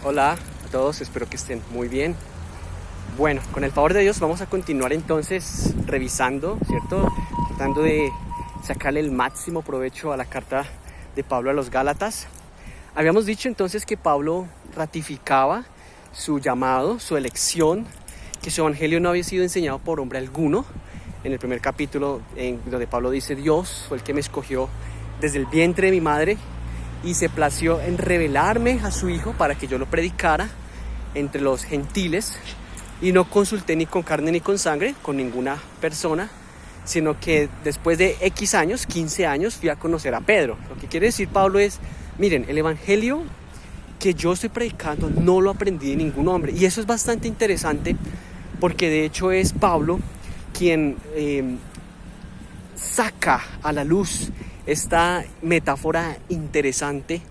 Hola a todos, espero que estén muy bien. Bueno, con el favor de Dios vamos a continuar entonces revisando, ¿cierto? Tratando de sacarle el máximo provecho a la carta de Pablo a los Gálatas. Habíamos dicho entonces que Pablo ratificaba su llamado, su elección, que su evangelio no había sido enseñado por hombre alguno. En el primer capítulo, donde Pablo dice: Dios fue el que me escogió desde el vientre de mi madre y se plació en revelarme a su Hijo para que yo lo predicara entre los gentiles, y no consulté ni con carne ni con sangre, con ninguna persona, sino que después de X años, 15 años, fui a conocer a Pedro. Lo que quiere decir Pablo es: miren, el evangelio que yo estoy predicando no lo aprendí de ningún hombre. Y eso es bastante interesante, porque de hecho es Pablo quien saca a la luz esta metáfora interesante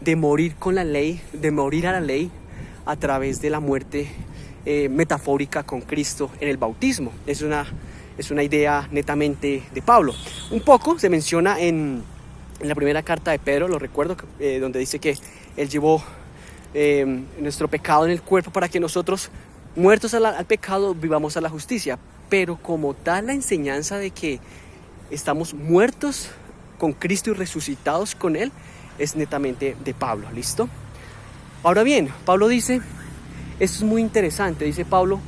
de morir con la ley, de morir a la ley a través de la muerte metafórica con Cristo en el bautismo. Es una idea netamente de Pablo. Un poco se menciona en la primera carta de Pedro, lo recuerdo, donde dice que él llevó nuestro pecado en el cuerpo para que nosotros, muertos al pecado, vivamos a la justicia. Pero como tal, la enseñanza de que estamos muertos con Cristo y resucitados con Él es netamente de Pablo. ¿Listo? Ahora bien, Pablo dice, esto es muy interesante, dice Pablo: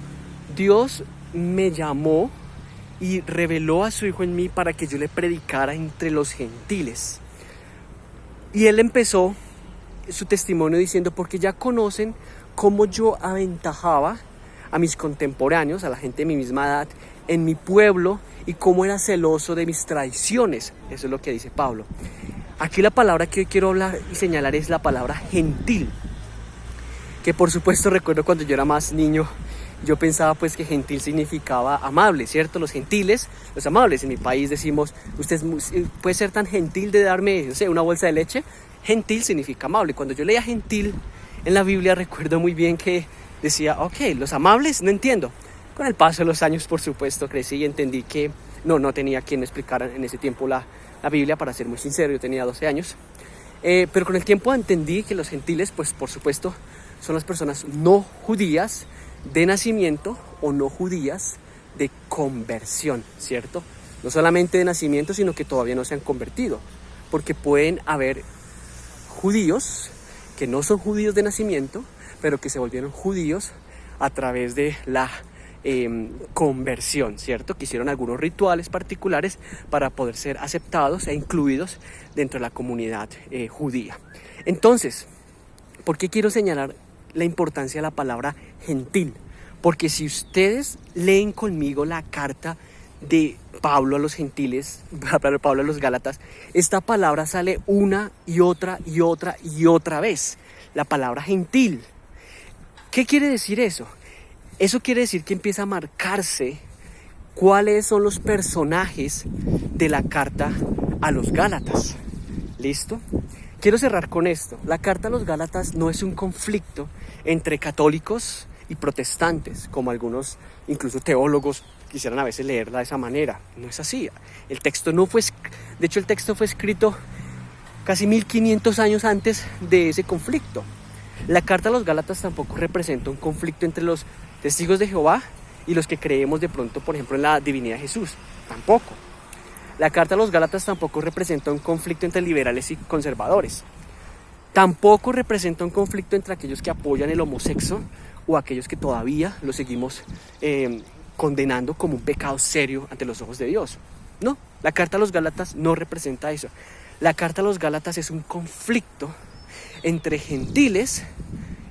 Dios me llamó y reveló a su Hijo en mí para que yo le predicara entre los gentiles. Y él empezó su testimonio diciendo: porque ya conocen cómo yo aventajaba a mis contemporáneos, a la gente de mi misma edad, en mi pueblo, y cómo era celoso de mis tradiciones. Eso es lo que dice Pablo. Aquí la palabra que hoy quiero hablar y señalar es la palabra gentil, que por supuesto recuerdo cuando yo era más niño, yo pensaba pues que gentil significaba amable, ¿cierto? Los gentiles, los amables. En mi país decimos: usted puede ser tan gentil de darme, no sé, una bolsa de leche. Gentil significa amable. Cuando yo leía gentil en la Biblia, recuerdo muy bien que decía: ok, los amables, no entiendo. Con el paso de los años, por supuesto, crecí y entendí que no tenía quien me explicara en ese tiempo la Biblia, para ser muy sincero. Yo tenía 12 años. Pero con el tiempo entendí que los gentiles, pues por supuesto, son las personas no judías de nacimiento o no judías de conversión, ¿cierto? No solamente de nacimiento, sino que todavía no se han convertido. Porque pueden haber judíos que no son judíos de nacimiento, pero que se volvieron judíos a través de la conversión, ¿cierto? Que hicieron algunos rituales particulares para poder ser aceptados e incluidos dentro de la comunidad judía. Entonces, ¿por qué quiero señalar la importancia de la palabra gentil? Porque si ustedes leen conmigo la carta de Pablo a los gentiles, Pablo a los Gálatas, esta palabra sale una y otra y otra y otra vez. La palabra gentil. ¿Qué quiere decir eso? Eso quiere decir que empieza a marcarse cuáles son los personajes de la carta a los Gálatas. ¿Listo? Quiero cerrar con esto. La carta a los Gálatas no es un conflicto entre católicos y protestantes, como algunos, incluso teólogos, quisieran a veces leerla de esa manera. No es así. El texto fue escrito casi 1500 años antes de ese conflicto. La carta a los Gálatas tampoco representa un conflicto entre los testigos de Jehová y los que creemos de pronto, por ejemplo, en la divinidad de Jesús. Tampoco. La carta a los Gálatas tampoco representa un conflicto entre liberales y conservadores. Tampoco representa un conflicto entre aquellos que apoyan el homosexo o aquellos que todavía lo seguimos condenando como un pecado serio ante los ojos de Dios. No, la carta a los Gálatas no representa eso. La carta a los Gálatas es un conflicto entre gentiles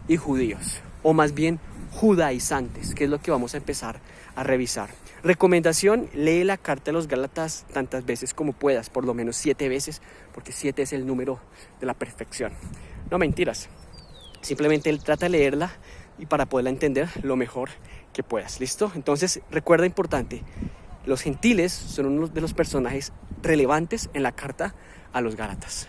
y judíos, o más bien judaizantes, que es lo que vamos a empezar a revisar. Recomendación: lee la carta a los Gálatas tantas veces como puedas, por lo menos 7 veces, porque 7 es el número de la perfección. No, mentiras. Simplemente trata de leerla y para poderla entender lo mejor que puedas. ¿Listo? Entonces, recuerda, importante, los gentiles son uno de los personajes relevantes en la carta a los Gálatas.